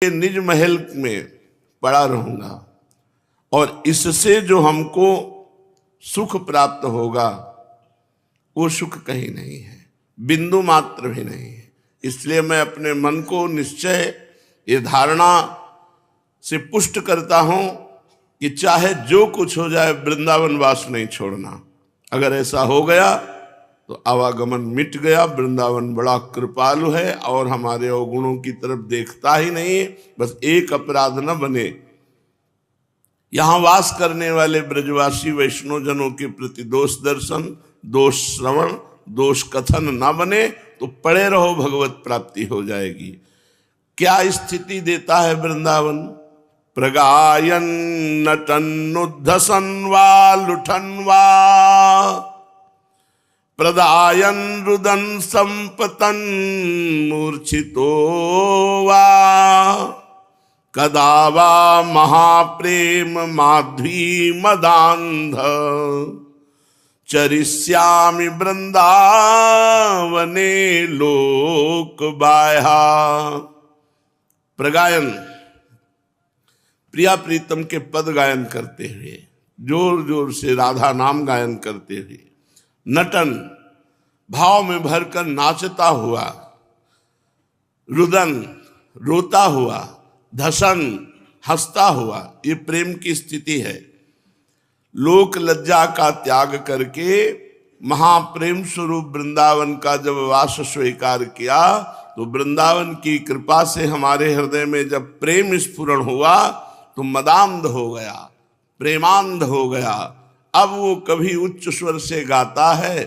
निज महल में पड़ा रहूंगा और इससे जो हमको सुख प्राप्त होगा वो सुख कहीं नहीं है, बिंदु मात्र भी नहीं है। इसलिए मैं अपने मन को निश्चय ये धारणा से पुष्ट करता हूं कि चाहे जो कुछ हो जाए वृंदावन वास नहीं छोड़ना। अगर ऐसा हो गया तो आवागमन मिट गया। वृंदावन बड़ा कृपालु है और हमारे अवगुणों की तरफ देखता ही नहीं है। बस एक अपराध न बने, यहां वास करने वाले ब्रजवासी वैष्णव जनों के प्रति दोष दर्शन, दोष श्रवण, दोष कथन न बने तो पड़े रहो, भगवत प्राप्ति हो जाएगी। क्या स्थिति देता है वृंदावन? प्रगायन नटन्नुद्धसन वा लुठन वा प्रदायन रुदन संपतन मूर्छितो वा कदा वा महाप्रेम माध्वी मदांध चरिष्यामि वृंदावने लोक बाह्या। प्रगायन प्रिया प्रीतम के पद गायन करते हुए, जोर जोर से राधा नाम गायन करते हुए, नटन भाव में भरकर नाचता हुआ, रुदन रोता हुआ, धसन हंसता हुआ, ये प्रेम की स्थिति है। लोक लज्जा का त्याग करके महाप्रेम स्वरूप वृंदावन का जब वास स्वीकार किया तो वृंदावन की कृपा से हमारे हृदय में जब प्रेम स्फुरण हुआ तो मदांध हो गया, प्रेमांध हो गया। अब वो कभी उच्च स्वर से गाता है,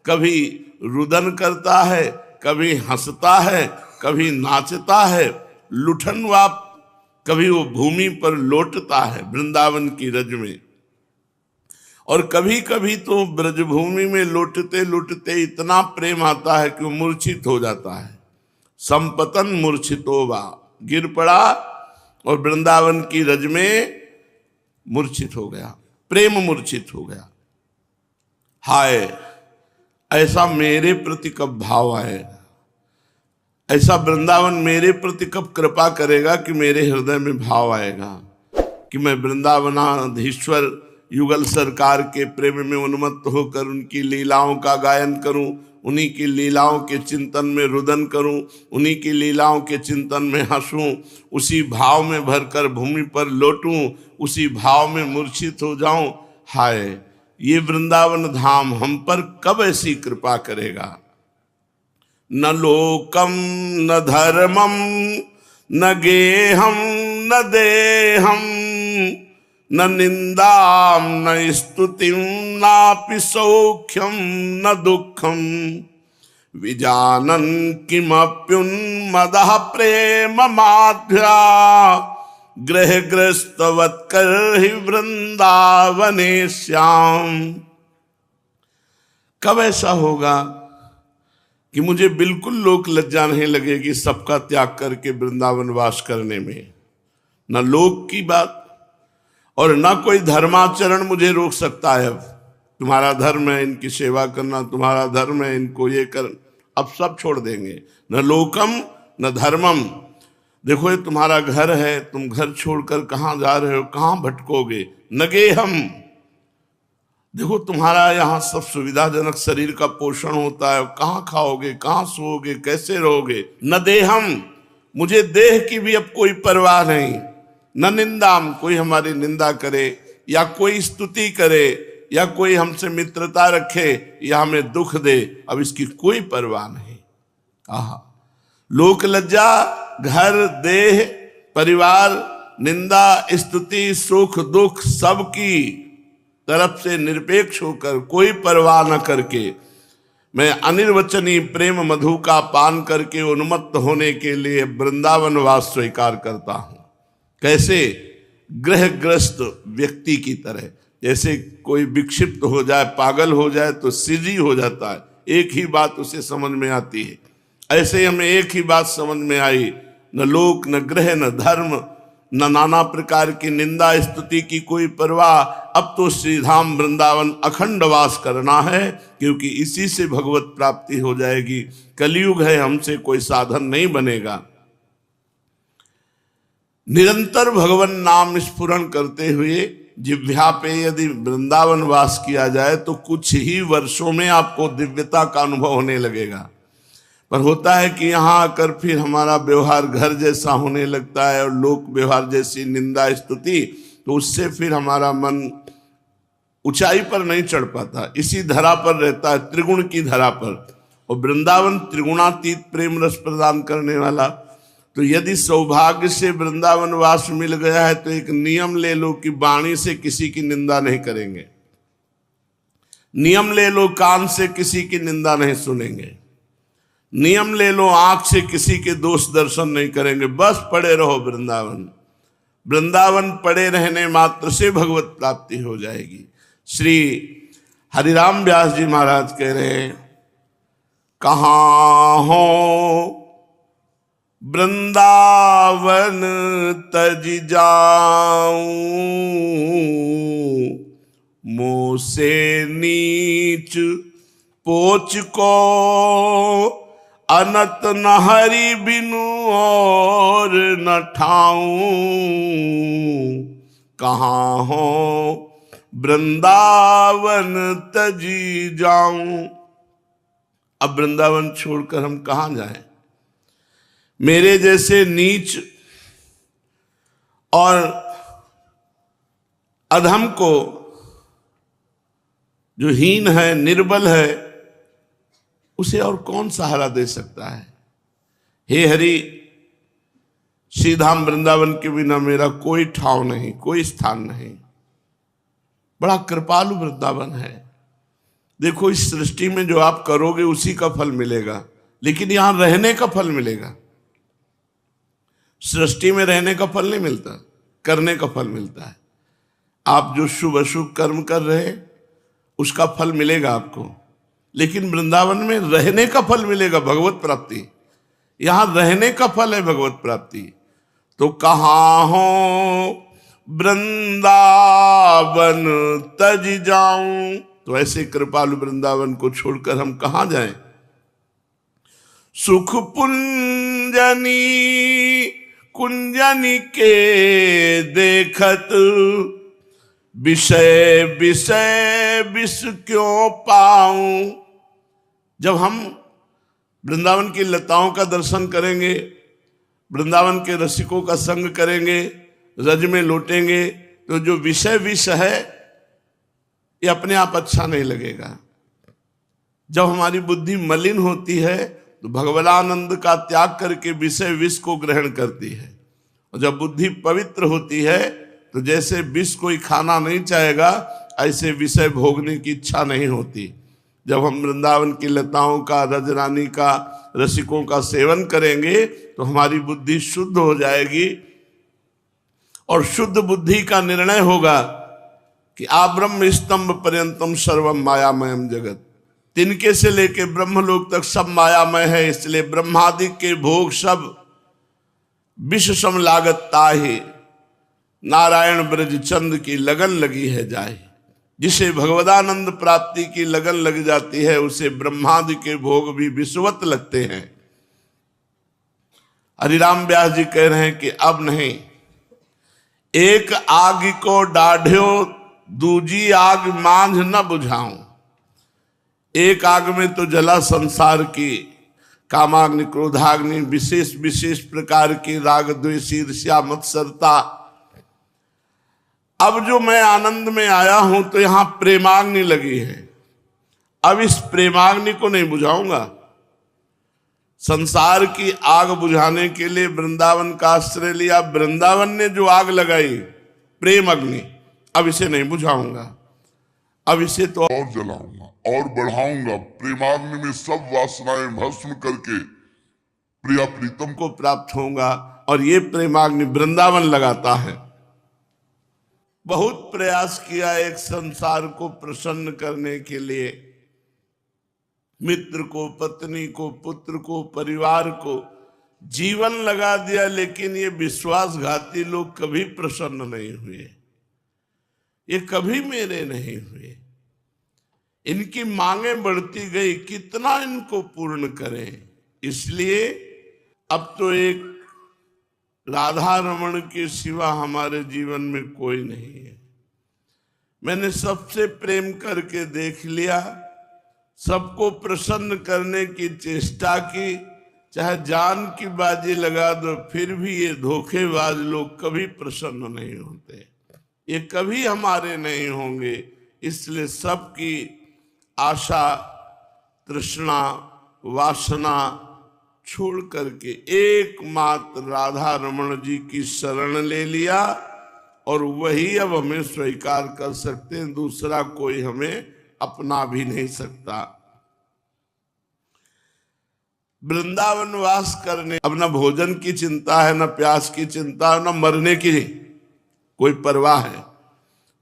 कभी रुदन करता है, कभी हंसता है, कभी नाचता है, लुठनवा कभी वो भूमि पर लौटता है वृंदावन की रज में, और कभी कभी तो ब्रजभूमि में लौटते लौटते इतना प्रेम आता है कि वो मूर्छित हो जाता है। संपतन मूर्छितो वा, गिर पड़ा और वृंदावन की रज में मूर्छित हो गया, प्रेम मूर्छित हो गया। हाय, ऐसा मेरे प्रति कब भाव आएगा? ऐसा वृंदावन मेरे प्रति कब कृपा करेगा कि मेरे हृदय में भाव आएगा कि मैं वृंदावनाधीश्वर युगल सरकार के प्रेम में उन्मत्त होकर उनकी लीलाओं का गायन करूं, उन्हीं की लीलाओं के चिंतन में रुदन करूं, उन्हीं की लीलाओं के चिंतन में हंसूं, उसी भाव में भरकर भूमि पर लौटूं, उसी भाव में मूर्छित हो जाऊं। हाय, ये वृंदावन धाम हम पर कब ऐसी कृपा करेगा? न लोकम न धर्मम न गेहम न देहम न निंदाम न स्तुतिम नापि सौख्यम न दुखम विजानन किमप्युन्मदः प्रेम माध्या गृहग्रस्तवत् करहि वृंदावने श्याम। कब ऐसा होगा कि मुझे बिल्कुल लोक लज्जा नहीं लगेगी सबका त्याग करके वृंदावन वास करने में? न लोक की बात और न कोई धर्माचरण मुझे रोक सकता है। अब तुम्हारा धर्म है इनकी सेवा करना, तुम्हारा धर्म है इनको ये कर, अब सब छोड़ देंगे। न लोकम न धर्मम। देखो ये तुम्हारा घर है, तुम घर छोड़कर कहाँ जा रहे हो, कहाँ भटकोगे? न गेहम, देखो तुम्हारा यहाँ सब सुविधाजनक शरीर का पोषण होता है, कहाँ खाओगे, कहाँ सोओगे, कैसे रहोगे? न देहम, मुझे देह की भी अब कोई परवाह नहीं। न निंदाम, कोई हमारी निंदा करे या कोई स्तुति करे या कोई हमसे मित्रता रखे या हमें दुख दे, अब इसकी कोई परवाह नहीं। आहा, लोक लज्जा, घर, देह, परिवार, निंदा, स्तुति, सुख दुख सबकी तरफ से निरपेक्ष होकर, कोई परवाह न करके मैं अनिर्वचनीय प्रेम मधु का पान करके उन्मत्त होने के लिए वृंदावन वास स्वीकार करता हूं। कैसे? ग्रहग्रस्त व्यक्ति की तरह। जैसे कोई विक्षिप्त हो जाए, पागल हो जाए तो सिजी हो जाता है, एक ही बात उसे समझ में आती है। ऐसे हमें एक ही बात समझ में आई, न लोक न ग्रह न धर्म न नाना प्रकार की निंदा स्तुति की कोई परवाह। अब तो श्रीधाम वृंदावन अखंड वास करना है, क्योंकि इसी से भगवत प्राप्ति हो जाएगी। कलयुग है, हमसे कोई साधन नहीं बनेगा। निरंतर भगवान नाम स्फुरण करते हुए जिह्वा पे यदि वृंदावन वास किया जाए तो कुछ ही वर्षों में आपको दिव्यता का अनुभव होने लगेगा। पर होता है कि यहाँ आकर फिर हमारा व्यवहार घर जैसा होने लगता है और लोक व्यवहार जैसी निंदा स्तुति, तो उससे फिर हमारा मन ऊंचाई पर नहीं चढ़ पाता, इसी धरा पर रहता है, त्रिगुण की धरा पर। और वृंदावन त्रिगुणातीत प्रेम रस प्रदान करने वाला। तो यदि सौभाग्य से वृंदावन वास मिल गया है तो एक नियम ले लो कि वाणी से किसी की निंदा नहीं करेंगे, नियम ले लो कान से किसी की निंदा नहीं सुनेंगे, नियम ले लो आंख से किसी के दोष दर्शन नहीं करेंगे, बस पड़े रहो वृंदावन। वृंदावन पड़े रहने मात्र से भगवत प्राप्ति हो जाएगी। श्री हरिराम व्यास जी महाराज कह रहे हैं, कहाँ हो वृंदावन तज जाऊं, मुँह से नीच पोच को अनत न हरि बिनु और न ठाऊं, कहाँ हो वृंदावन तजी जाऊं। अब वृंदावन छोड़कर हम कहाँ जाएं? मेरे जैसे नीच और अधम को, जो हीन है, निर्बल है, उसे और कौन सहारा दे सकता है? हे हरि, श्रीधाम वृंदावन के बिना मेरा कोई ठाव नहीं, कोई स्थान नहीं। बड़ा कृपालु वृंदावन है। देखो, इस सृष्टि में जो आप करोगे उसी का फल मिलेगा, लेकिन यहां रहने का फल मिलेगा। सृष्टि में रहने का फल नहीं मिलता, करने का फल मिलता है। आप जो शुभ अशुभ कर्म कर रहे हैं उसका फल मिलेगा आपको, लेकिन वृंदावन में रहने का फल मिलेगा, भगवत प्राप्ति। यहां रहने का फल है भगवत प्राप्ति। तो कहाँ हो वृंदावन तज जाऊं, तो ऐसे कृपालु वृंदावन को छोड़कर हम कहां जाएं? सुख पुंजनी कुंजनी के देखत, विषय विषय विष क्यों पाऊं। जब हम वृंदावन की लताओं का दर्शन करेंगे, वृंदावन के रसिकों का संग करेंगे, रज में लौटेंगे, तो जो विषय विष है ये अपने आप अच्छा नहीं लगेगा। जब हमारी बुद्धि मलिन होती है तो भगवदानंद का त्याग करके विषय विष को ग्रहण करती है, और जब बुद्धि पवित्र होती है तो जैसे विष कोई खाना नहीं चाहेगा, ऐसे विषय भोगने की इच्छा नहीं होती। जब हम वृंदावन की लताओं का, रजरानी का, रसिकों का सेवन करेंगे तो हमारी बुद्धि शुद्ध हो जाएगी, और शुद्ध बुद्धि का निर्णय होगा कि आब्रह्म स्तंभ पर्यंतम सर्वम मायामयम जगत। तिनके से लेके ब्रह्मलोक तक सब मायामय है, इसलिए ब्रह्मादि के भोग सब विष सम लागत ताहि, नारायण ब्रज चंद की लगन लगी है जाए। जिसे भगवदानंद प्राप्ति की लगन लग जाती है उसे ब्रह्मादि के भोग भी विषवत लगते हैं। हरिराम व्यास जी कह रहे हैं कि अब नहीं, एक आग को डाढ़ो दूजी आग मांझ न बुझाऊं। एक आग में तो जला संसार की कामाग्नि, क्रोधाग्नि, विशेष विशेष प्रकार की राग द्वेष ईर्ष्या मत्सरता। अब जो मैं आनंद में आया हूं तो यहां प्रेमाग्नि लगी है, अब इस प्रेमाग्नि को नहीं बुझाऊंगा। संसार की आग बुझाने के लिए वृंदावन का आश्रय लिया, वृंदावन ने जो आग लगाई प्रेम अग्नि, अब इसे नहीं बुझाऊंगा, अब इसे तो और जलाऊंगा और बढ़ाऊंगा। प्रेमाग्नि में सब वासनाएं भस्म करके प्रिया प्रीतम को प्राप्त होऊंगा, और ये प्रेमाग्नि वृंदावन लगाता है। बहुत प्रयास किया एक संसार को प्रसन्न करने के लिए, मित्र को, पत्नी को, पुत्र को, परिवार को जीवन लगा दिया, लेकिन ये विश्वासघाती लोग कभी प्रसन्न नहीं हुए, ये कभी मेरे नहीं हुए। इनकी मांगे बढ़ती गई, कितना इनको पूर्ण करें। इसलिए अब तो एक राधा रमण के सिवा हमारे जीवन में कोई नहीं है। मैंने सबसे प्रेम करके देख लिया, सबको प्रसन्न करने की चेष्टा की, चाहे जान की बाजी लगा दो, फिर भी ये धोखेबाज लोग कभी प्रसन्न नहीं होते, ये कभी हमारे नहीं होंगे। इसलिए सबकी आशा, तृष्णा, वासना छोड़ करके एकमात्र राधा रमण जी की शरण ले लिया, और वही अब हमें स्वीकार कर सकते हैं, दूसरा कोई हमें अपना भी नहीं सकता। वृंदावन वास करने अब न भोजन की चिंता है, न प्यास की चिंता है, न मरने की कोई परवाह है।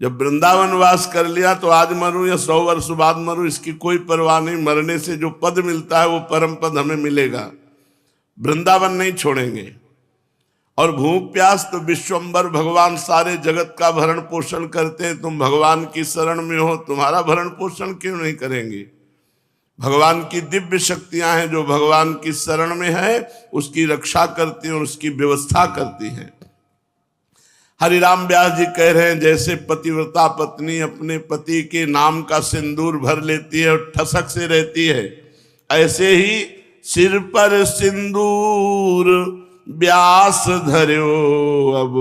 जब वृंदावन वास कर लिया तो आज मरूं या 100 वर्ष बाद मरूं, इसकी कोई परवाह नहीं। मरने से जो पद मिलता है वो परम पद हमें मिलेगा, वृंदावन नहीं छोड़ेंगे। और भूख प्यास तो विश्वम्बर भगवान सारे जगत का भरण पोषण करते हैं, तुम भगवान की शरण में हो, तुम्हारा भरण पोषण क्यों नहीं करेंगे। भगवान की दिव्य शक्तियां हैं जो भगवान की शरण में है, उसकी रक्षा करती हैं और उसकी व्यवस्था करती हैं। हरिराम व्यास जी कह रहे हैं, जैसे पतिव्रता पत्नी अपने पति के नाम का सिंदूर भर लेती है और ठसक से रहती है, ऐसे ही सिर पर सिंदूर व्यास धर्यो अब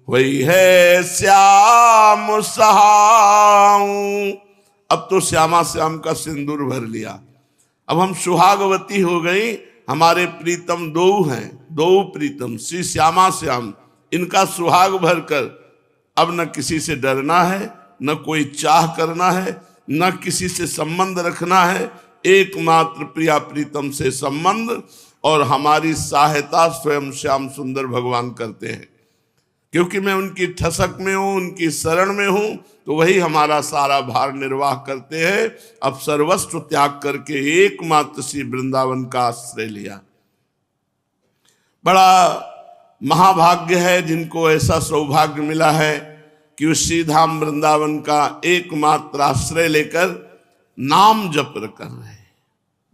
वही है श्याम सहाऊ। अब तो श्यामा श्याम का सिंदूर भर लिया, अब हम सुहागवती हो गई। हमारे प्रीतम दो हैं, दो प्रीतम श्री श्यामा श्याम, इनका सुहाग भरकर अब न किसी से डरना है, न कोई चाह करना है, न किसी से संबंध रखना है, एकमात्र प्रिया प्रीतम से संबंध, और हमारी सहायता स्वयं श्याम सुंदर भगवान करते हैं। क्योंकि मैं उनकी ठसक में हूं, उनकी शरण में हूं, तो वही हमारा सारा भार निर्वाह करते हैं। अब सर्वस्व त्याग करके एकमात्र श्री वृंदावन का आश्रय लिया। बड़ा महाभाग्य है जिनको ऐसा सौभाग्य मिला है कि उस श्रीधाम वृंदावन का एकमात्र आश्रय लेकर नाम जप कर रहे हैं।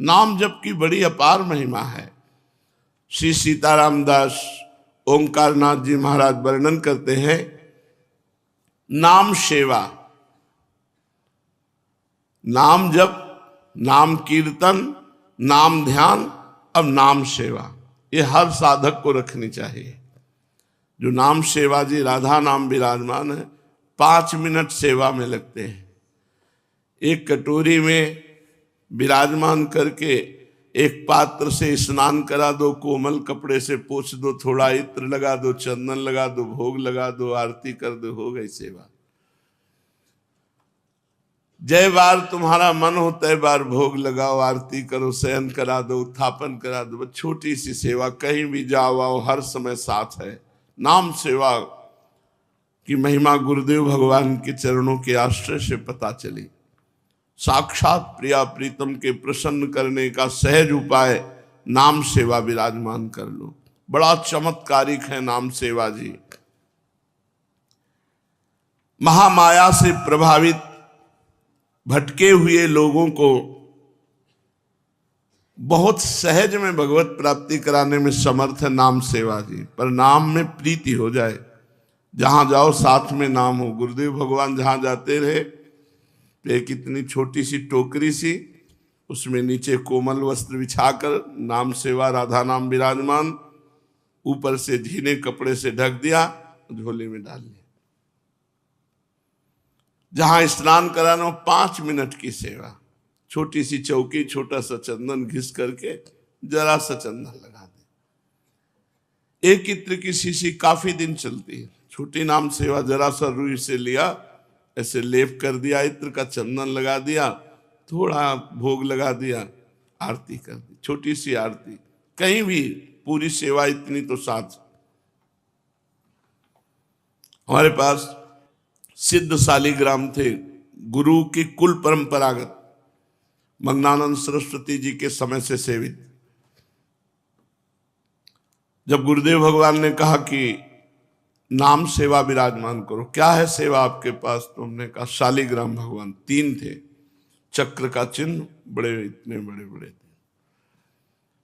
नाम जप की बड़ी अपार महिमा है। श्री सीताराम दास ओंकार नाथ जी महाराज वर्णन करते हैं, नाम सेवा, नाम जप, नाम कीर्तन, नाम ध्यान, अब नाम सेवा, ये हर साधक को रखनी चाहिए। जो नाम सेवा जी राधा नाम विराजमान है, 5 मिनट सेवा में लगते हैं। एक कटोरी में विराजमान करके एक पात्र से स्नान करा दो, कोमल कपड़े से पोंछ दो, थोड़ा इत्र लगा दो, चंदन लगा दो, भोग लगा दो, आरती कर दो, हो गई सेवा। जय बार तुम्हारा मन हो तय बार भोग लगाओ, आरती करो, शयन करा दो, उत्थापन करा दो। छोटी सी सेवा, कहीं भी जाओ आओ हर समय साथ है। नाम सेवा की महिमा गुरुदेव भगवान के चरणों के आश्रय से पता चली। साक्षात प्रिया प्रीतम के प्रसन्न करने का सहज उपाय नाम सेवा विराजमान कर लो। बड़ा चमत्कारिक है नाम सेवा जी। महामाया से प्रभावित भटके हुए लोगों को बहुत सहज में भगवत प्राप्ति कराने में समर्थ है नाम सेवा जी। पर नाम में प्रीति हो जाए, जहां जाओ साथ में नाम हो। गुरुदेव भगवान जहां जाते रहे, एक इतनी छोटी सी टोकरी सी, उसमें नीचे कोमल वस्त्र बिछाकर नाम सेवा राधा नाम विराजमान, ऊपर से झीने कपड़े से ढक दिया, झोले में डाल लिया। जहां स्नान कराना 5 मिनट की सेवा, छोटी सी चौकी, छोटा सा चंदन घिस करके जरा सा चंदन लगा दे। एक इत्र की शीशी काफी दिन चलती है। छोटी नाम सेवा, जरा सा रुई से लिया, ऐसे लेप कर दिया, इत्र का चंदन लगा दिया, थोड़ा भोग लगा दिया, आरती कर दी, छोटी सी आरती। कहीं भी पूरी सेवा इतनी तो साथ। हमारे पास सिद्ध शालिग्राम थे, गुरु की कुल परंपरागत, मंगनानंद सरस्वती जी के समय से सेवित। जब गुरुदेव भगवान ने कहा कि नाम सेवा विराजमान करो, क्या है सेवा आपके पास, तो हमने कहा शालिग्राम भगवान 3 थे, चक्र का चिन्ह, बड़े इतने बड़े बड़े थे,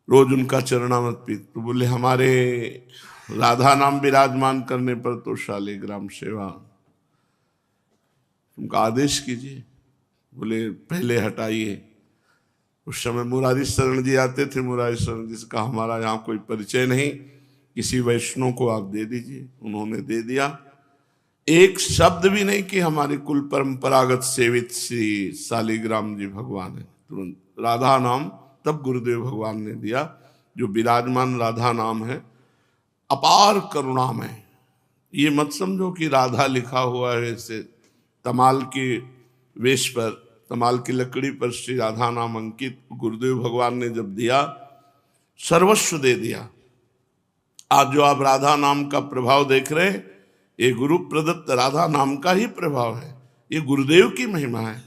रोज उनका चरणामृत पी। तो बोले हमारे राधा नाम विराजमान करने पर तो शालिग्राम सेवा तुमका आदेश कीजिए। बोले पहले हटाइए। उस समय मुरारी शरण जी आते थे। मुरारी शरण जी से कहा हमारा यहाँ कोई परिचय नहीं, किसी वैष्णव को आप दे दीजिए। उन्होंने दे दिया। एक शब्द भी नहीं कि हमारे कुल परंपरागत सेवित श्री शालिग्राम जी भगवान है। तुरंत राधा नाम तब गुरुदेव भगवान ने दिया। जो विराजमान राधा नाम है अपार करुणामय। ये मत समझो कि राधा लिखा हुआ है ऐसे तमाल के वेश पर, तमाल की लकड़ी पर श्री राधा नाम अंकित गुरुदेव भगवान ने जब दिया, सर्वस्व दे दिया। आज जो आप राधा नाम का प्रभाव देख रहे हैं, ये गुरु प्रदत्त राधा नाम का ही प्रभाव है। ये गुरुदेव की महिमा है।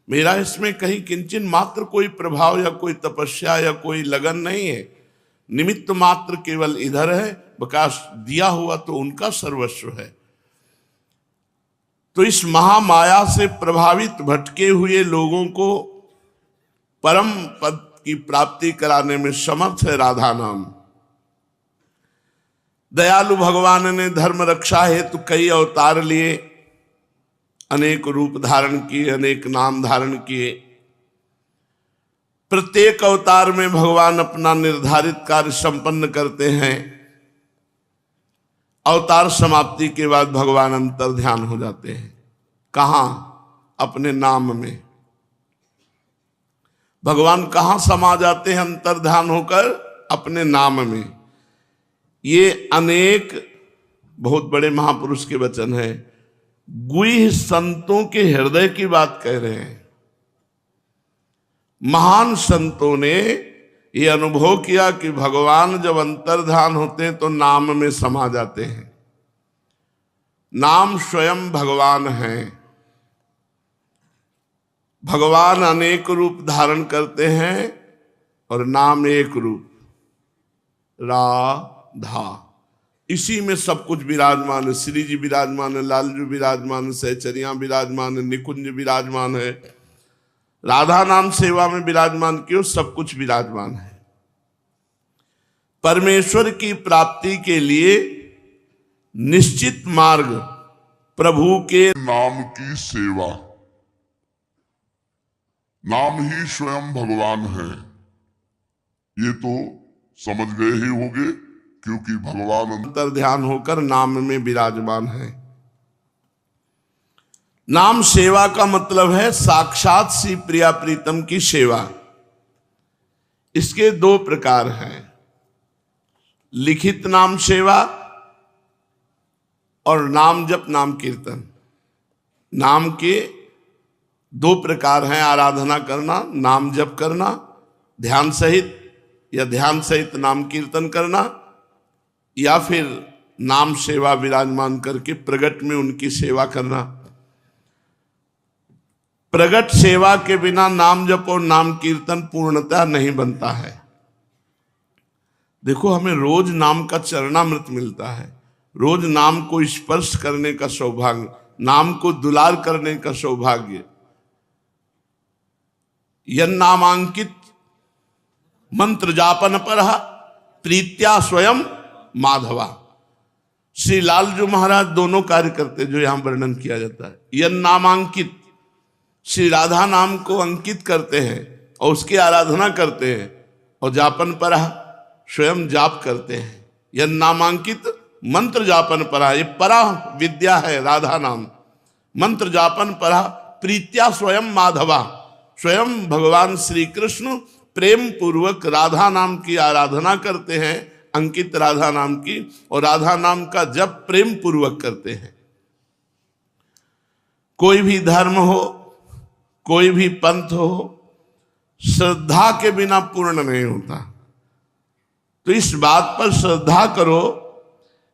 मेरा इसमें कहीं किंचन मात्र कोई प्रभाव या कोई तपस्या या कोई लगन नहीं है। निमित्त मात्र केवल इधर है, विकास दिया हुआ तो उनका सर्वस्व है। तो इस महामाया से प्रभावित भटके हुए लोगों को परम पद की प्राप्ति कराने में समर्थ है राधा नाम। दयालु भगवान ने धर्म रक्षा हेतु कई अवतार लिए, अनेक रूप धारण किए, अनेक नाम धारण किए। प्रत्येक अवतार में भगवान अपना निर्धारित कार्य संपन्न करते हैं। अवतार समाप्ति के बाद भगवान अंतर ध्यान हो जाते हैं। कहां? अपने नाम में। भगवान कहां समा जाते हैं अंतर ध्यान होकर? अपने नाम में। ये अनेक बहुत बड़े महापुरुष के वचन है। गुह्य संतों के हृदय की बात कह रहे हैं। महान संतों ने ये अनुभव किया कि भगवान जब अंतर्ध्यान होते हैं तो नाम में समा जाते हैं। नाम स्वयं भगवान है। भगवान अनेक रूप धारण करते हैं और नाम एक रूप, राधा। इसी में सब कुछ विराजमान है। श्री जी विराजमान है, लालजू विराजमान है, सहचरियां विराजमान है, निकुंज विराजमान है। राधा नाम सेवा में विराजमान क्यों? सब कुछ विराजमान है। परमेश्वर की प्राप्ति के लिए निश्चित मार्ग प्रभु के नाम की सेवा। नाम ही स्वयं भगवान है, ये तो समझ गए ही होंगे, क्योंकि भगवान अंतर ध्यान होकर नाम में विराजमान है। नाम सेवा का मतलब है साक्षात श्री प्रिया प्रीतम की सेवा। इसके दो प्रकार हैं, लिखित नाम सेवा और नाम जप नाम कीर्तन। नाम के दो प्रकार हैं, आराधना करना, नाम जप करना, ध्यान सहित या ध्यान सहित नाम कीर्तन करना, या फिर नाम सेवा विराजमान करके प्रगट में उनकी सेवा करना। प्रगट सेवा के बिना नाम जप और नाम कीर्तन पूर्णतः नहीं बनता है। देखो, हमें रोज नाम का चरणामृत मिलता है, रोज नाम को स्पर्श करने का सौभाग्य, नाम को दुलार करने का सौभाग्य। यन नामांकित मंत्र जापन पर प्रीत्या स्वयं माधवा। श्री लालजू महाराज दोनों कार्य करते जो यहां वर्णन किया जाता है। यन नामांकित, श्री राधा नाम को अंकित करते हैं और उसकी आराधना करते हैं, और जापन पर स्वयं जाप करते हैं। यन नामांकित मंत्र जापन परा, ये परा विद्या है राधा नाम। मंत्र जापन परा प्रीत्या स्वयं माधवा। स्वयं भगवान श्री कृष्ण प्रेम पूर्वक राधा नाम की आराधना करते हैं, अंकित राधा नाम की, और राधा नाम का जप प्रेम पूर्वक करते हैं। कोई भी धर्म हो, कोई भी पंथ हो, श्रद्धा के बिना पूर्ण नहीं होता। तो इस बात पर श्रद्धा करो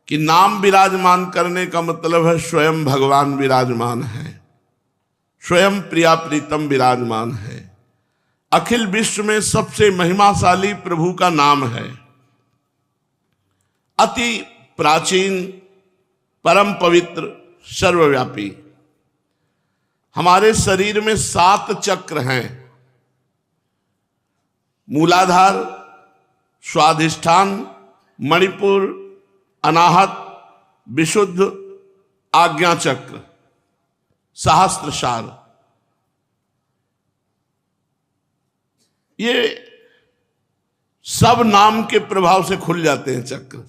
कि नाम विराजमान करने का मतलब है स्वयं भगवान विराजमान है, स्वयं प्रिया प्रीतम विराजमान है। अखिल विश्व में सबसे महिमाशाली प्रभु का नाम है। अति प्राचीन, परम पवित्र, सर्वव्यापी। हमारे शरीर में 7 चक्र हैं, मूलाधार, स्वाधिष्ठान, मणिपुर, अनाहत, विशुद्ध, आज्ञा चक्र, सहस्त्रसार, ये सब नाम के प्रभाव से खुल जाते हैं चक्र।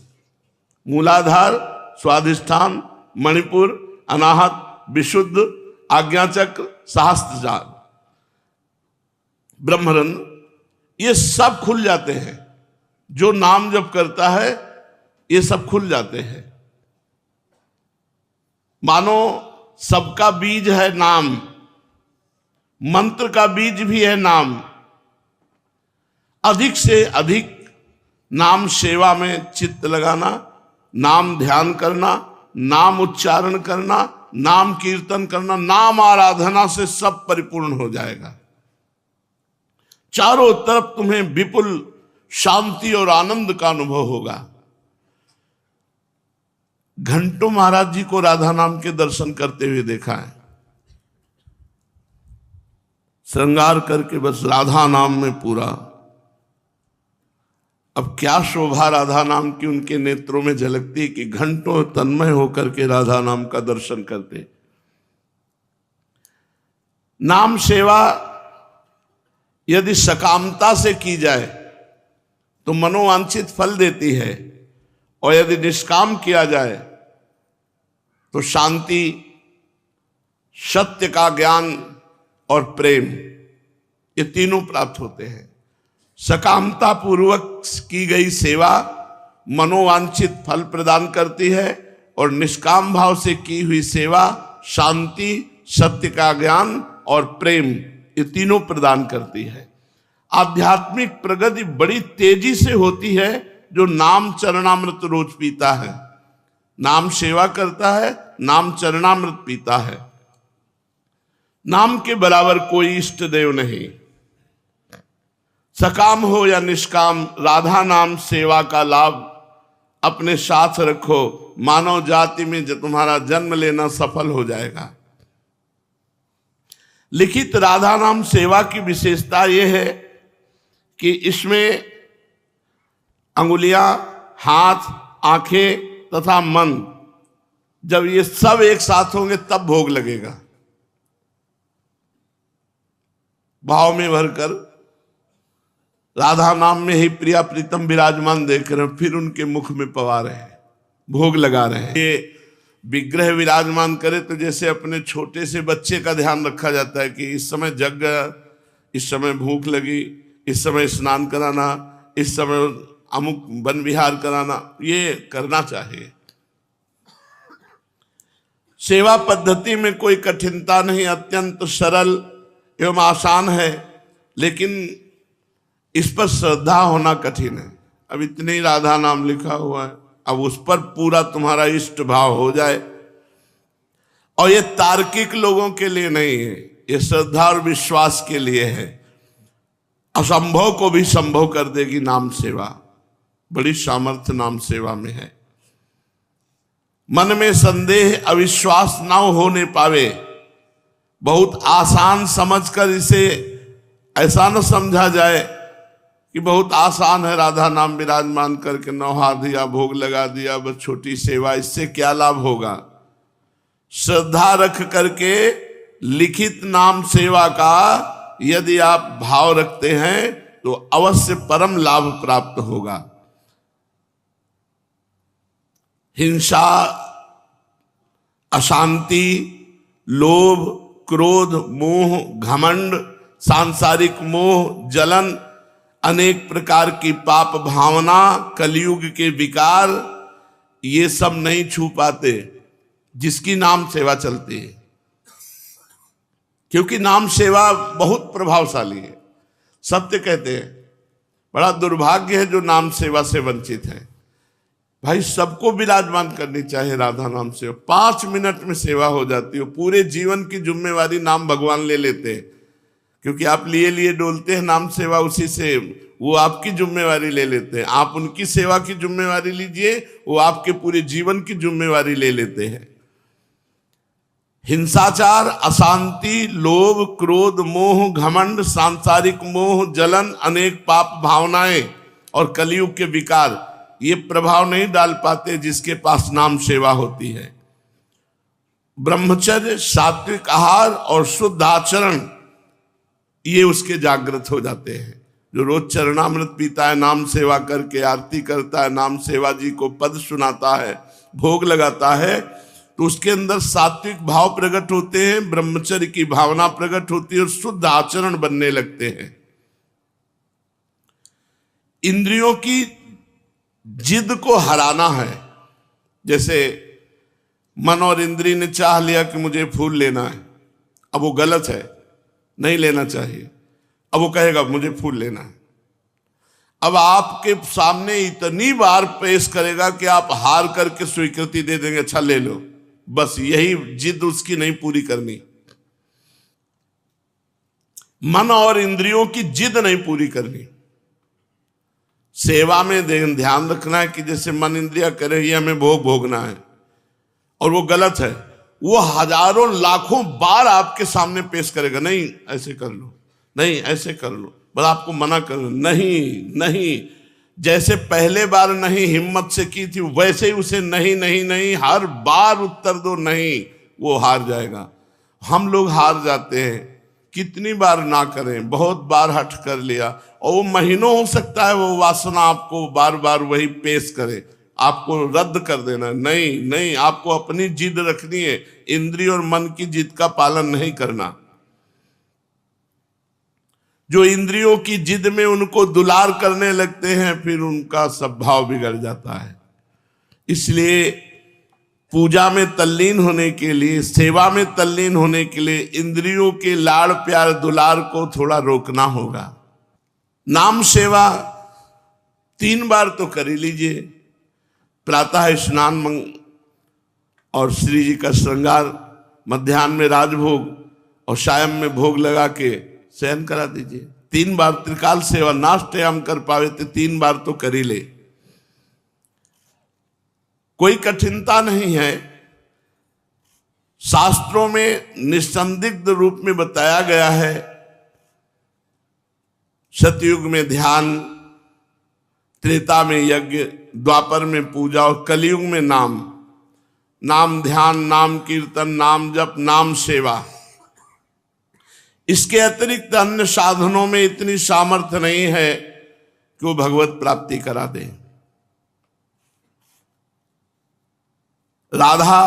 मूलाधार, स्वाधिष्ठान, मणिपुर, अनाहत, विशुद्ध, आज्ञा चक्र, सहस्त्रसार, ब्रह्मरंध्र, ये सब खुल जाते हैं। जो नाम जप करता है ये सब खुल जाते हैं। मानो सबका बीज है नाम, मंत्र का बीज भी है नाम। अधिक से अधिक नाम सेवा में चित्त लगाना, नाम ध्यान करना, नाम उच्चारण करना, नाम कीर्तन करना, नाम आराधना से सब परिपूर्ण हो जाएगा। चारों तरफ तुम्हें विपुल शांति और आनंद का अनुभव होगा। घंटों महाराज जी को राधा नाम के दर्शन करते हुए देखा है, श्रृंगार करके बस राधा नाम में पूरा। अब क्या शोभा राधा नाम की उनके नेत्रों में झलकती कि घंटों तन्मय होकर के राधा नाम का दर्शन करते। नाम सेवा यदि सकामता से की जाए तो मनोवांछित फल देती है, और यदि निष्काम किया जाए तो शांति, सत्य का ज्ञान और प्रेम, ये तीनों प्राप्त होते हैं। सकामता पूर्वक की गई सेवा मनोवांछित फल प्रदान करती है, और निष्काम भाव से की हुई सेवा शांति, सत्य का ज्ञान और प्रेम, ये तीनों प्रदान करती है। आध्यात्मिक प्रगति बड़ी तेजी से होती है जो नाम चरणामृत रोज पीता है, नाम सेवा करता है, नाम चरणामृत पीता है। नाम के बराबर कोई इष्ट देव नहीं। सकाम हो या निष्काम, राधा नाम सेवा का लाभ अपने साथ रखो, मानव जाति में तुम्हारा जन्म लेना सफल हो जाएगा। लिखित राधा नाम सेवा की विशेषता यह है कि इसमें अंगुलियां, हाथ, आंखें तथा मन, जब ये सब एक साथ होंगे तब भोग लगेगा। भाव में भरकर राधा नाम में ही प्रिया प्रीतम विराजमान देख रहे हैं, फिर उनके मुख में पवा रहे हैं, भोग लगा रहे हैं। ये विग्रह विराजमान करे तो जैसे अपने छोटे से बच्चे का ध्यान रखा जाता है कि इस समय जग गया, इस समय भूख लगी, इस समय स्नान कराना, इस समय अमुक वन विहार कराना, ये करना चाहिए। सेवा पद्धति में कोई कठिनता नहीं, अत्यंत सरल एवं आसान है, लेकिन इस पर श्रद्धा होना कठिन है। अब इतने ही राधा नाम लिखा हुआ है, अब उस पर पूरा तुम्हारा इष्ट भाव हो जाए। और ये तार्किक लोगों के लिए नहीं है, ये श्रद्धा और विश्वास के लिए है। असंभव को भी संभव कर देगी नाम सेवा, बड़ी सामर्थ्य नाम सेवा में है। मन में संदेह अविश्वास ना होने पावे, बहुत आसान समझकर इसे ऐसा न समझा जाए कि बहुत आसान है राधा नाम विराजमान करके नौहा दिया, भोग लगा दिया, बस छोटी सेवा, इससे क्या लाभ होगा। श्रद्धा रख करके लिखित नाम सेवा का यदि आप भाव रखते हैं तो अवश्य परम लाभ प्राप्त होगा। हिंसा, अशांति, लोभ, क्रोध, मोह, घमंड, सांसारिक मोह, जलन, अनेक प्रकार की पाप भावना, कलयुग के विकार, ये सब नहीं छू पाते जिसकी नाम सेवा चलती है, क्योंकि नाम सेवा बहुत प्रभावशाली है। सत्य कहते हैं, बड़ा दुर्भाग्य है जो नाम सेवा से वंचित है। भाई सबको विराजमान करनी चाहिए राधा नाम सेवा, 5 मिनट में सेवा हो जाती है। पूरे जीवन की जिम्मेवारी नाम भगवान ले लेते हैं, क्योंकि आप लिए लिए डोलते हैं नाम सेवा, उसी से वो आपकी जिम्मेवारी ले लेते हैं। आप उनकी सेवा की जिम्मेवारी लीजिए, वो आपके पूरे जीवन की जिम्मेवारी ले लेते हैं। हिंसाचार, अशांति, लोभ, क्रोध, मोह, घमंड, सांसारिक मोह, जलन, अनेक पाप भावनाएं और कलयुग के विकार, ये प्रभाव नहीं डाल पाते जिसके पास नाम सेवा होती है। ब्रह्मचर्य, सात्विक आहार और शुद्ध आचरण ये उसके जागृत हो जाते हैं। जो रोज चरणामृत पीता है, नाम सेवा करके आरती करता है, नाम सेवा जी को पद सुनाता है, भोग लगाता है, तो उसके अंदर सात्विक भाव प्रकट होते हैं, ब्रह्मचर्य की भावना प्रकट होती है और शुद्ध आचरण बनने लगते हैं। इंद्रियों की जिद को हराना है। जैसे मन और इंद्री ने चाह लिया कि मुझे फूल लेना है, अब वो गलत है, नहीं लेना चाहिए, अब वो कहेगा मुझे फूल लेना है। अब आपके सामने इतनी बार पेश करेगा कि आप हार करके स्वीकृति दे देंगे, अच्छा ले लो, बस यही जिद उसकी नहीं पूरी करनी। मन और इंद्रियों की जिद नहीं पूरी करनी। सेवा में ध्यान रखना है कि जैसे मन इंद्रिया करे ये हमें भोग भोगना है, और वो गलत है, वो हजारों लाखों बार आपके सामने पेश करेगा, नहीं ऐसे कर लो, नहीं ऐसे कर लो, बस आपको मना कर, नहीं नहीं, जैसे पहले बार नहीं हिम्मत से की थी वैसे ही उसे नहीं नहीं नहीं हर बार उत्तर दो नहीं, वो हार जाएगा। हम लोग हार जाते हैं, कितनी बार ना करें, बहुत बार हट कर लिया, और वो महीनों हो सकता है वो वासना आपको बार बार वही पेश करे, आपको रद्द कर देना, नहीं नहीं, आपको अपनी जिद रखनी है, इंद्रिय और मन की जिद का पालन नहीं करना। जो इंद्रियों की जिद में उनको दुलार करने लगते हैं, फिर उनका स्वभाव बिगड़ जाता है। इसलिए पूजा में तल्लीन होने के लिए, सेवा में तल्लीन होने के लिए इंद्रियों के लाड़ प्यार दुलार को थोड़ा रोकना होगा। नाम सेवा 3 बार तो कर ही लीजिए, प्रातः स्नान और श्री जी का श्रृंगार, मध्याह्न में राजभोग और सायं में भोग लगा के शयन करा दीजिए। 3 बार त्रिकाल सेवा, नाष्टयाम कर पावे तो 3 बार तो कर ही ले, कोई कठिनता नहीं है। शास्त्रों में निसंदिग्ध रूप में बताया गया है, सतयुग में ध्यान, त्रेता में यज्ञ, द्वापर में पूजा और कलयुग में नाम। नाम ध्यान, नाम कीर्तन, नाम जप, नाम सेवा। इसके अतिरिक्त अन्य साधनों में इतनी सामर्थ्य नहीं है कि वो भगवत प्राप्ति करा दे। राधा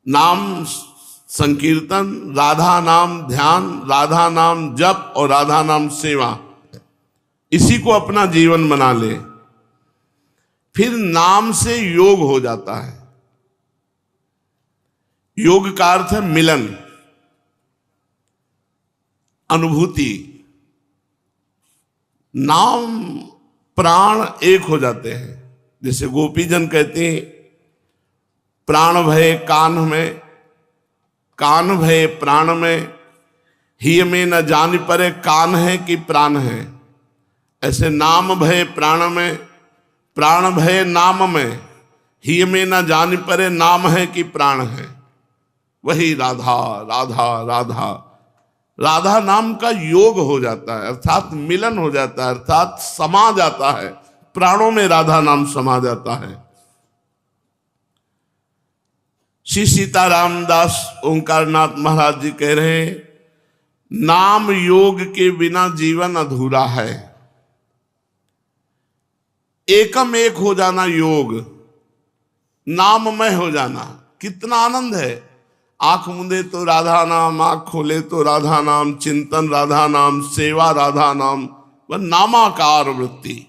नाम संकीर्तन, राधा नाम ध्यान, राधा नाम जप और राधा नाम सेवा, इसी को अपना जीवन बना ले, फिर नाम से योग हो जाता है। योग का अर्थ है मिलन, अनुभूति। नाम प्राण एक हो जाते हैं। जैसे गोपीजन कहते हैं, प्राण भय कान में, कान भय प्राण में, ही में न जान परे कान है कि प्राण है। ऐसे नाम भय प्राण में, प्राण भय नाम में, ही में न जान परे नाम है कि प्राण है। वही राधा राधा राधा, राधा नाम का योग हो जाता है, अर्थात मिलन हो जाता है, अर्थात समा जाता है, प्राणों में राधा नाम समा जाता है। श्री सीताराम दास ओंकारनाथ महाराज जी कह रहे हैं, नाम योग के बिना जीवन अधूरा है। एकम एक हो जाना योग, नाममय हो जाना, कितना आनंद है। आंख मूंदे तो राधा नाम, आंख खोले तो राधा नाम, चिंतन राधा नाम, सेवा राधा नाम, वह नामाकार वृत्ति।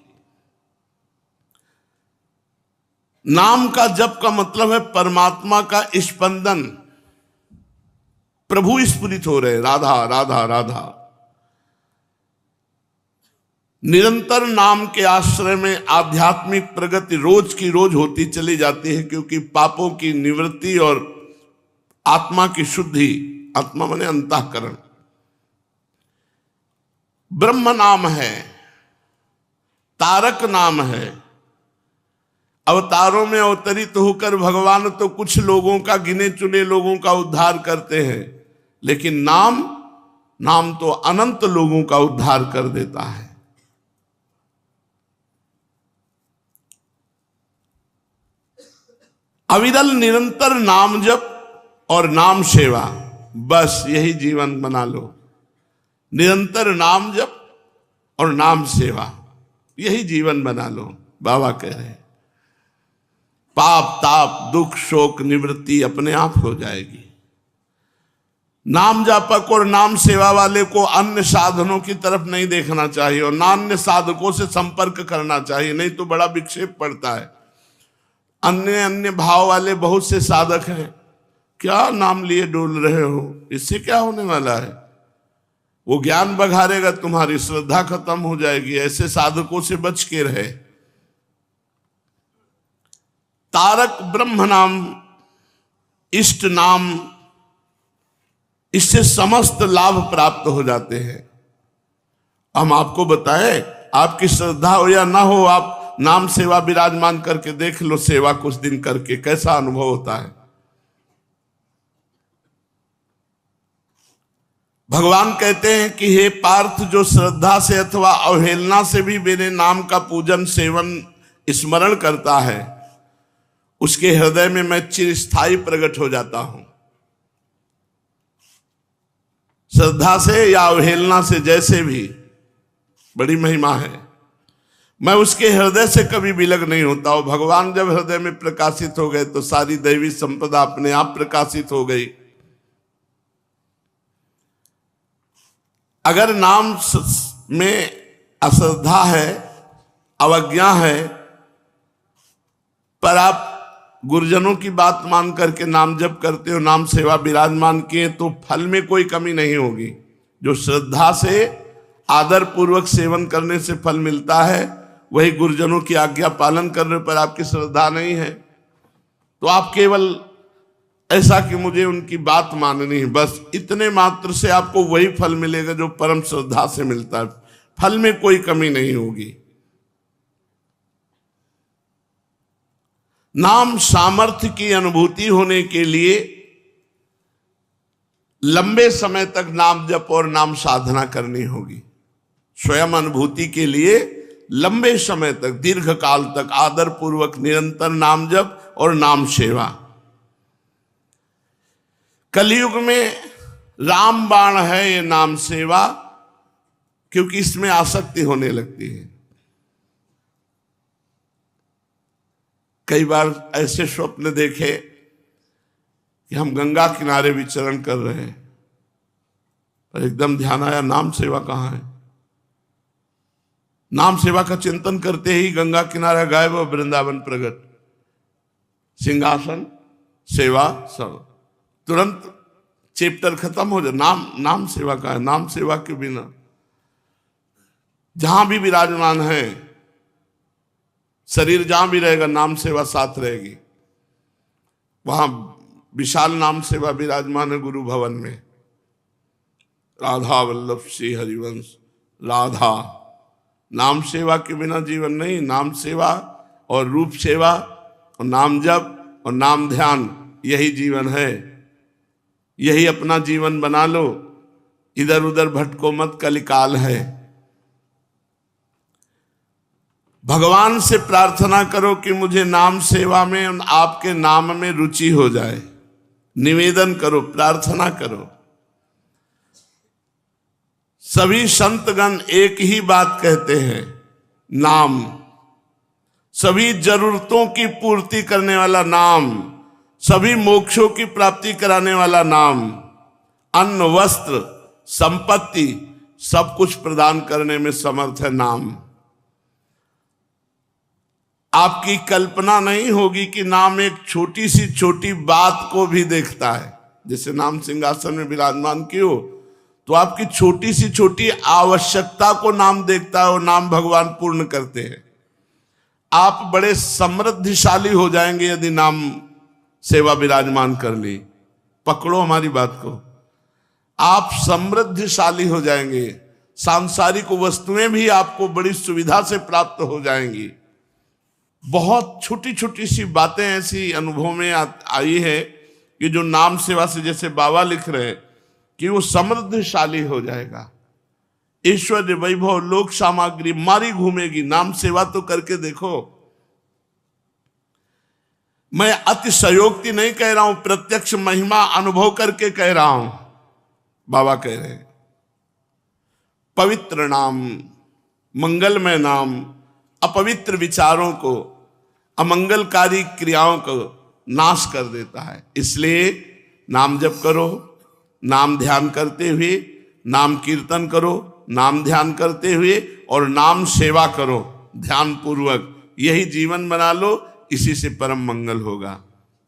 नाम का जप का मतलब है परमात्मा का स्पंदन, प्रभु स्फुरित हो रहे, राधा राधा राधा। निरंतर नाम के आश्रय में आध्यात्मिक प्रगति रोज की रोज होती चली जाती है, क्योंकि पापों की निवृत्ति और आत्मा की शुद्धि, आत्मा माने अंतःकरण। ब्रह्म नाम है, तारक नाम है। अवतारों में अवतरित होकर भगवान तो कुछ लोगों का, गिने चुने लोगों का उद्धार करते हैं, लेकिन नाम, नाम तो अनंत लोगों का उद्धार कर देता है। अविरल निरंतर नाम जप और नाम सेवा, बस यही जीवन बना लो। निरंतर नाम जप और नाम सेवा, यही जीवन बना लो। बाबा कह रहे हैं पाप ताप दुख शोक निवृत्ति अपने आप हो जाएगी। नाम जापक और नाम सेवा वाले को अन्य साधनों की तरफ नहीं देखना चाहिए और अन्य साधकों से संपर्क करना चाहिए, नहीं तो बड़ा विक्षेप पड़ता है। अन्य अन्य भाव वाले बहुत से साधक हैं, क्या नाम लिए डोल रहे हो, इससे क्या होने वाला है? वो ज्ञान बघारेगा, तुम्हारी श्रद्धा खत्म हो जाएगी। ऐसे साधकों से बच के रहे। तारक ब्रह्म नाम, इष्ट नाम, इससे समस्त लाभ प्राप्त हो जाते हैं। हम आपको बताएं, आपकी श्रद्धा हो या ना हो, आप नाम सेवा विराजमान करके देख लो, सेवा कुछ दिन करके कैसा अनुभव होता है। भगवान कहते हैं कि हे पार्थ, जो श्रद्धा से अथवा अवहेलना से भी मेरे नाम का पूजन सेवन स्मरण करता है, उसके हृदय में मैं चिरस्थायी प्रकट हो जाता हूं। श्रद्धा से या अवहेलना से, जैसे भी, बड़ी महिमा है। मैं उसके हृदय से कभी विलग नहीं होता हूं। भगवान जब हृदय में प्रकाशित हो गए तो सारी दैवी संपदा अपने आप प्रकाशित हो गई। अगर नाम में अश्रद्धा है, अवज्ञा है, पर आप गुरुजनों की बात मान करके नाम जप करते हो, नाम सेवा विराजमान किए, तो फल में कोई कमी नहीं होगी। जो श्रद्धा से आदर पूर्वक सेवन करने से फल मिलता है, वही गुरुजनों की आज्ञा पालन करने पर आपकी श्रद्धा नहीं है तो आप केवल ऐसा कि मुझे उनकी बात माननी है, बस इतने मात्र से आपको वही फल मिलेगा जो परम श्रद्धा से मिलता है। फल में कोई कमी नहीं होगी। नाम सामर्थ्य की अनुभूति होने के लिए लंबे समय तक नाम जप और नाम साधना करनी होगी। स्वयं अनुभूति के लिए लंबे समय तक, दीर्घ काल तक आदर पूर्वक निरंतर नाम जप और नाम सेवा। कलयुग में रामबाण है ये नाम सेवा, क्योंकि इसमें आसक्ति होने लगती है। कई बार ऐसे स्वप्न देखे कि हम गंगा किनारे विचरण कर रहे हैं, पर एकदम ध्यान आया नाम सेवा कहाँ है। नाम सेवा का चिंतन करते ही गंगा किनारा गायब और वृंदावन प्रकट, सिंहासन सेवा सब, तुरंत चैप्टर खत्म हो जाए। नाम सेवा का है। नाम सेवा के बिना जहां भी विराजमान है, शरीर जहां भी रहेगा नाम सेवा साथ रहेगी। वहां विशाल नाम सेवा विराजमान है गुरु भवन में। राधा वल्लभ श्री हरिवंश राधा। नाम सेवा के बिना जीवन नहीं। नाम सेवा और रूप सेवा और नाम जप और नाम ध्यान, यही जीवन है। यही अपना जीवन बना लो, इधर उधर भटको मत, कलिकाल है। भगवान से प्रार्थना करो कि मुझे नाम सेवा में, आपके नाम में रुचि हो जाए। निवेदन करो, प्रार्थना करो। सभी संतगण एक ही बात कहते हैं, नाम। सभी जरूरतों की पूर्ति करने वाला नाम, सभी मोक्षों की प्राप्ति कराने वाला नाम, अन्न वस्त्र संपत्ति सब कुछ प्रदान करने में समर्थ है नाम। आपकी कल्पना नहीं होगी कि नाम एक छोटी सी छोटी बात को भी देखता है। जैसे नाम सिंहासन में विराजमान कियो तो आपकी छोटी सी छोटी आवश्यकता को नाम देखता है और नाम भगवान पूर्ण करते हैं। आप बड़े समृद्धिशाली हो जाएंगे यदि नाम सेवा विराजमान कर ली। पकड़ो हमारी बात को, आप समृद्धिशाली हो जाएंगे। सांसारिक वस्तुएं भी आपको बड़ी सुविधा से प्राप्त हो जाएंगी। बहुत छोटी छोटी सी बातें ऐसी अनुभव में आई है कि जो नाम सेवा से, जैसे बाबा लिख रहे हैं कि वो समृद्धशाली हो जाएगा। ऐश्वर्य वैभव लोक सामग्री मारी घूमेगी। नाम सेवा तो करके देखो। मैं अतिशयोक्ति नहीं कह रहा हूं, प्रत्यक्ष महिमा अनुभव करके कह रहा हूं। बाबा कह रहे हैं पवित्र नाम, मंगलमय नाम अपवित्र विचारों को, अमंगलकारी क्रियाओं को नाश कर देता है। इसलिए नाम जप करो, नाम ध्यान करते हुए, नाम कीर्तन करो, नाम ध्यान करते हुए, और नाम सेवा करो ध्यान पूर्वक। यही जीवन बना लो, इसी से परम मंगल होगा।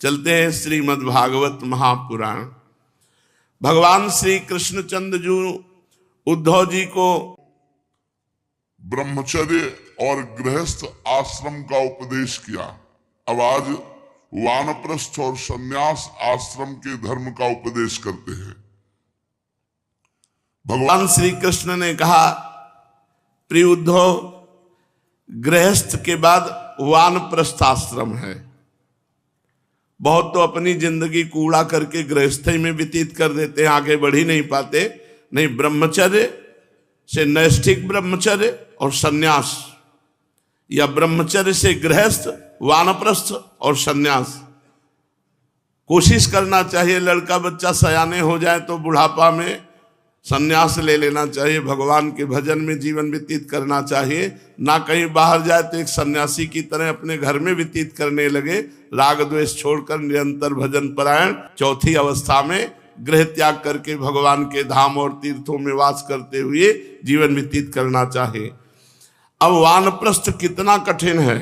चलते हैं श्रीमद् भागवत महापुराण। भगवान श्री कृष्णचंद्र जी उद्धव जी को ब्रह्मचर्य और गृहस्थ आश्रम का उपदेश किया। अब आज वानप्रस्थ और संन्यास आश्रम के धर्म का उपदेश करते हैं। भगवान श्री कृष्ण ने कहा, प्रिय उद्धव, गृहस्थ के बाद वानप्रस्थ आश्रम है। बहुत तो अपनी जिंदगी कूड़ा करके गृहस्थी में व्यतीत कर देते हैं, आगे बढ़ ही नहीं पाते। नहीं, ब्रह्मचर्य से नैष्ठिक ब्रह्मचर्य और सन्यास, या ब्रह्मचर्य से गृहस्थ, वानप्रस्थ और सन्यास। कोशिश करना चाहिए लड़का बच्चा सयाने हो जाए तो बुढ़ापा में सन्यास ले लेना चाहिए, भगवान के भजन में जीवन व्यतीत करना चाहिए। ना कहीं बाहर जाए तो एक सन्यासी की तरह अपने घर में व्यतीत करने लगे, राग द्वेष छोड़कर निरंतर भजन परायण। चौथी अवस्था में गृह त्याग करके भगवान के धाम और तीर्थों में वास करते हुए जीवन व्यतीत करना चाहिए। अब वानप्रस्थ कितना कठिन है,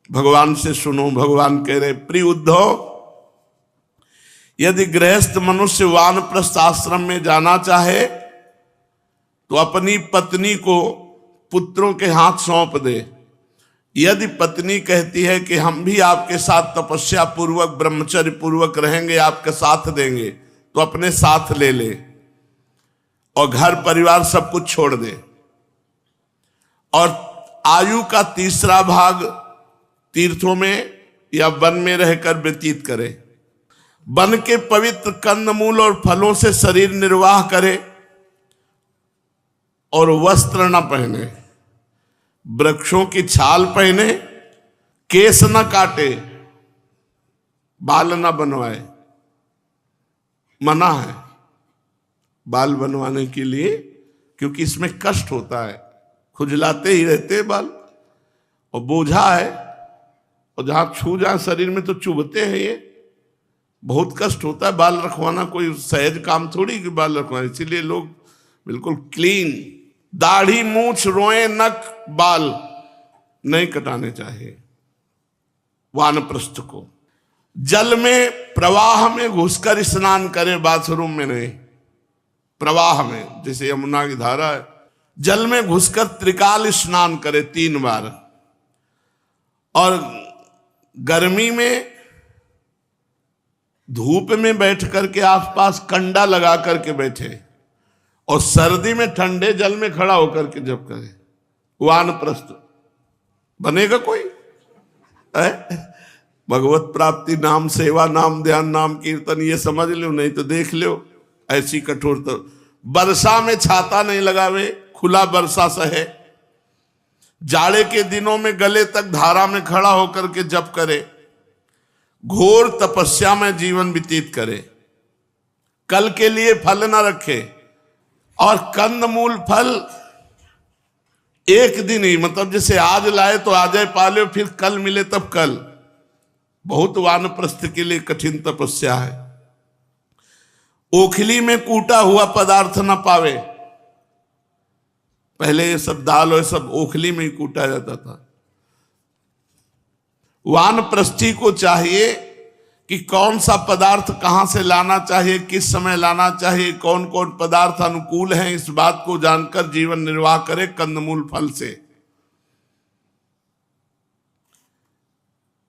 भगवान से सुनो। भगवान कह रहे, प्रिय उद्धव, यदि गृहस्थ मनुष्य वानप्रस्थ आश्रम में जाना चाहे तो अपनी पत्नी को पुत्रों के हाथ सौंप दे। यदि पत्नी कहती है कि हम भी आपके साथ तपस्या पूर्वक ब्रह्मचर्य पूर्वक रहेंगे, आपका साथ देंगे, तो अपने साथ ले ले और घर परिवार सब कुछ छोड़ दे। और आयु का तीसरा भाग तीर्थों में या वन में रहकर व्यतीत करे। वन के पवित्र कंदमूल और फलों से शरीर निर्वाह करे और वस्त्र न पहने, वृक्षों की छाल पहने, केस न काटे, बाल न बनवाए। मना है बाल बनवाने के लिए, क्योंकि इसमें कष्ट होता है, खुजलाते ही रहते बाल और बोझा है, और जहां छू जाए शरीर में तो चुभते हैं, ये बहुत कष्ट होता है। बाल रखवाना कोई सहज काम थोड़ी कि बाल रखवाना, इसीलिए लोग बिल्कुल क्लीन, दाढ़ी मूछ रोए नख बाल नहीं कटाने चाहिए। वानप्रस्थ को जल में प्रवाह में घुसकर स्नान करे, बाथरूम में नहीं, प्रवाह में, जैसे यमुना की धारा है, जल में घुसकर त्रिकाल स्नान करे 3 बार। और गर्मी में धूप में बैठ करके आसपास कंडा लगा करके बैठे, और सर्दी में ठंडे जल में खड़ा होकर के जब करे। वानप्रस्थ बनेगा कोई? भगवत प्राप्ति, नाम सेवा, नाम ध्यान, नाम कीर्तन, ये समझ लो, नहीं तो देख लो ऐसी कठोरता। वर्षा में छाता नहीं लगावे, खुला वर्षा सहे, जाड़े के दिनों में गले तक धारा में खड़ा होकर के जप करे, घोर तपस्या में जीवन व्यतीत करे, कल के लिए फल न रखे। और कंदमूल फल एक दिन ही, मतलब जैसे आज लाए तो आज ही पाले, फिर कल मिले तब कल। बहुत वानप्रस्थ के लिए कठिन तपस्या है। ओखली में कूटा हुआ पदार्थ न पावे। पहले ये सब दाल और सब ओखली में ही कूटा जाता था। वानप्रस्थी को चाहिए कि कौन सा पदार्थ कहां से लाना चाहिए, किस समय लाना चाहिए, कौन कौन पदार्थ अनुकूल हैं, इस बात को जानकर जीवन निर्वाह करे कंदमूल फल से।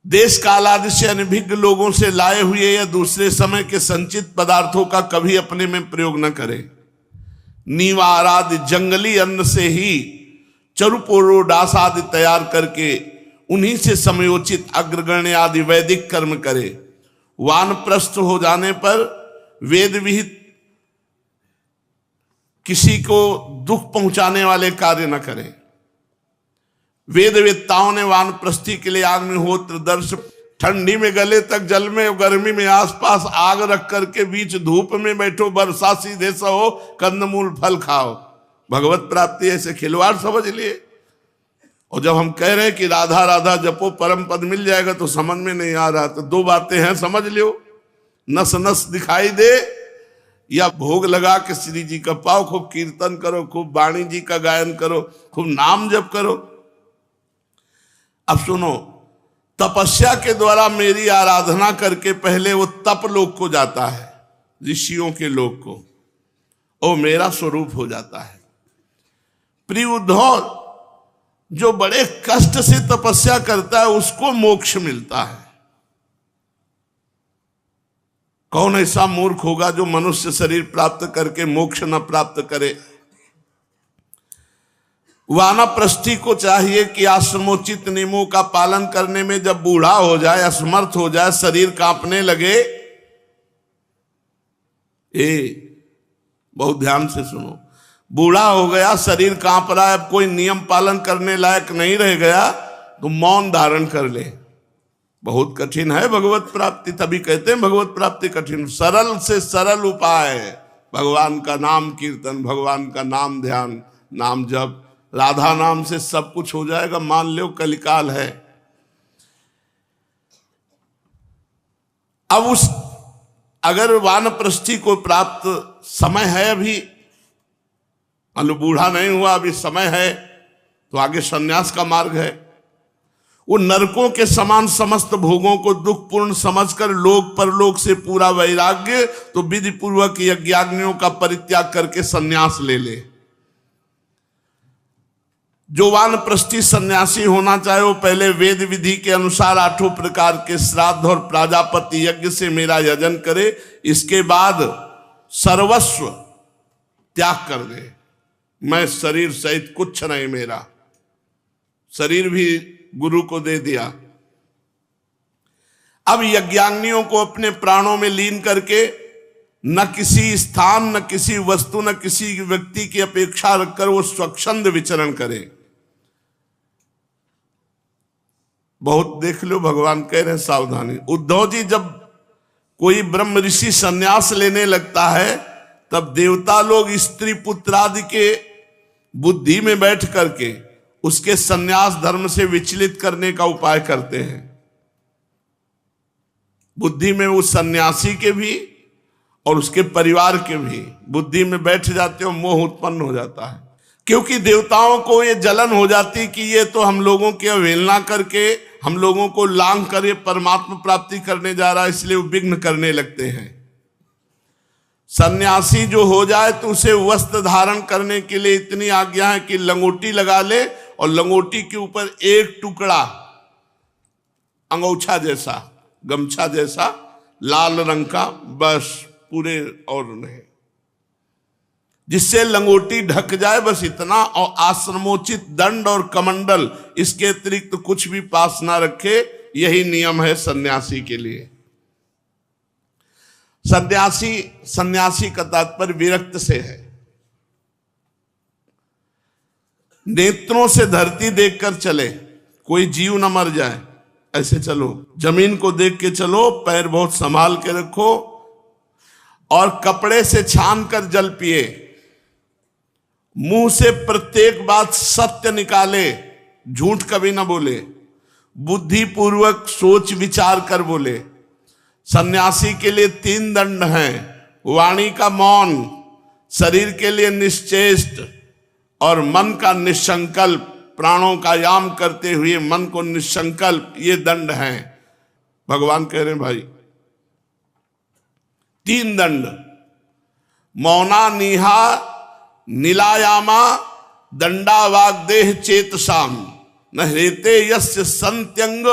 देश काल आदि से अनभिज्ञ लोगों से लाए हुए या दूसरे समय के संचित पदार्थों का कभी अपने में प्रयोग न करे। नीवार आदि जंगली अन्न से ही चरुपोरोडास आदि तैयार करके उन्हीं से समयोचित अग्रगण्य आदि वैदिक कर्म करे। वानप्रस्थ हो जाने पर वेद विहित किसी को दुख पहुंचाने वाले कार्य न करें। वेद वेत्ताओं ने वानप्रस्थी के लिए अग्निहोत्र, दर्श, ठंडी में गले तक जल में, गर्मी में आसपास आग रख करके बीच धूप में बैठो, वर्षा सीधे सहो, कंदमूल फल खाओ। भगवत प्राप्ति ऐसे खिलवाड़ समझ लिए। और जब हम कह रहे हैं कि राधा राधा जपो परम पद मिल जाएगा, तो समझ में नहीं आ रहा। तो दो बातें हैं, समझ लियो, नस नस दिखाई दे, या भोग लगा के श्री जी का पाओ, खूब कीर्तन करो, खूब वाणी जी का गायन करो, खूब नाम जप करो। अब सुनो, तपस्या के द्वारा मेरी आराधना करके पहले वो तप लोक को जाता है, ऋषियों के लोक को, वो मेरा स्वरूप हो जाता है। प्रिय उद्धव, जो बड़े कष्ट से तपस्या करता है उसको मोक्ष मिलता है। कौन ऐसा मूर्ख होगा जो मनुष्य शरीर प्राप्त करके मोक्ष न प्राप्त करे। वानप्रस्थी को चाहिए कि आश्रमोचित नियमों का पालन करने में जब बूढ़ा हो जाए, असमर्थ हो जाए, शरीर कांपने लगे, बहुत ध्यान से सुनो, बूढ़ा हो गया, शरीर कांप रहा है, अब कोई नियम पालन करने लायक नहीं रह गया, तो मौन धारण कर ले। बहुत कठिन है भगवत प्राप्ति, तभी कहते हैं भगवत प्राप्ति कठिन। सरल से सरल उपाय है भगवान का नाम कीर्तन, भगवान का नाम ध्यान, नाम जप। राधा नाम से सब कुछ हो जाएगा, मान लो कलिकाल है। अब उस अगर वानप्रस्थी को प्राप्त समय है, अभी मान बूढ़ा नहीं हुआ, अभी समय है, तो आगे सन्यास का मार्ग है। वो नरकों के समान समस्त भोगों को दुखपूर्ण समझकर लोक परलोक से पूरा वैराग्य, तो विधि पूर्वक यज्ञाग्नियों का परित्याग करके सन्यास ले ले। जो वानप्रस्थी सन्यासी होना चाहे वो पहले वेद विधि के अनुसार 8 प्रकार के श्राद्ध और प्राजापति यज्ञ से मेरा यजन करे, इसके बाद सर्वस्व त्याग कर दे। मैं शरीर सहित कुछ नहीं, मेरा शरीर भी गुरु को दे दिया। अब यज्ञाग्नियों को अपने प्राणों में लीन करके न किसी स्थान, न किसी वस्तु, न किसी व्यक्ति की अपेक्षा रखकर वो स्वच्छंद विचरण करे। बहुत देख लो, भगवान कह रहे हैं सावधानी। उद्धव जी, जब कोई ब्रह्म ऋषि संन्यास लेने लगता है, तब देवता लोग स्त्री पुत्र आदि के बुद्धि में बैठ करके उसके संन्यास धर्म से विचलित करने का उपाय करते हैं। बुद्धि में उस सन्यासी के भी और उसके परिवार के भी बुद्धि में बैठ जाते हो, मोह उत्पन्न हो जाता है। क्योंकि देवताओं को ये जलन हो जाती कि ये तो हम लोगों की अवहेलना करके हम लोगों को लांघ कर ये परमात्मा प्राप्ति करने जा रहा है, इसलिए वो विघ्न करने लगते हैं। सन्यासी जो हो जाए तो उसे वस्त्र धारण करने के लिए इतनी आज्ञा है कि लंगोटी लगा ले, और लंगोटी के ऊपर एक टुकड़ा अंगोछा जैसा, गमछा जैसा लाल रंग का, बस, पूरे और नहीं, जिससे लंगोटी ढक जाए, बस इतना। और आश्रमोचित दंड और कमंडल, इसके अतिरिक्त कुछ भी पास ना रखे। यही नियम है सन्यासी के लिए। सन्यासी का तात्पर्य विरक्त से है। नेत्रों से धरती देखकर चले, कोई जीव न मर जाए, ऐसे चलो। जमीन को देख के चलो, पैर बहुत संभाल के रखो, और कपड़े से छान कर जल पिए। मुंह से प्रत्येक बात सत्य निकाले, झूठ कभी ना बोले, बुद्धि पूर्वक सोच विचार कर बोले। सन्यासी के लिए 3 दंड हैं, वाणी का मौन, शरीर के लिए निश्चेष्ट और मन का निसंकल्प। प्राणों का याम करते हुए मन को निसंकल्प, ये दंड हैं। भगवान कह रहे हैं भाई 3 दंड, मौना निहा नीलायामा दंडा वाग्देह चेतसाम न हेते यस्य संत्यंग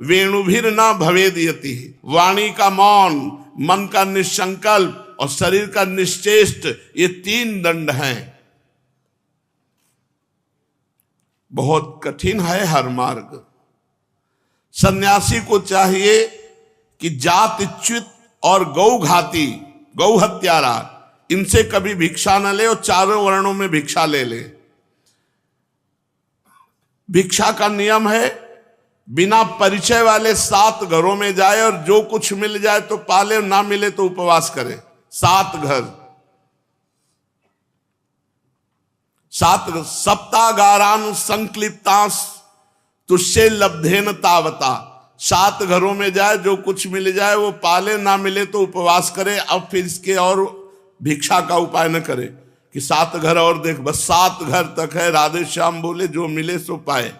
वेणुभिर न भवेद यति। वाणी का मौन, मन का निसंकल्प और शरीर का निश्चेष्ट, ये 3 दंड हैं। बहुत कठिन है हर मार्ग। सन्यासी को चाहिए कि जातच्युत और गौघाती, गौ हत्यारा, इनसे कभी भिक्षा न ले और चारों वर्णों में भिक्षा ले ले। भिक्षा का नियम है बिना परिचय वाले 7 घरों में जाए और जो कुछ मिल जाए तो पाले, ना मिले तो उपवास करे। 7 घर, 7 सप्तागारान संक्लिप्तांस तुष्य लब्धेन तावता। 7 घरों में जाए, जो कुछ मिल जाए वो पाले, ना मिले तो उपवास करे। अब फिर इसके और भिक्षा का उपाय न करे कि 7 घर और देख, बस 7 घर तक है। राधे श्याम बोले जो मिले सो पाए।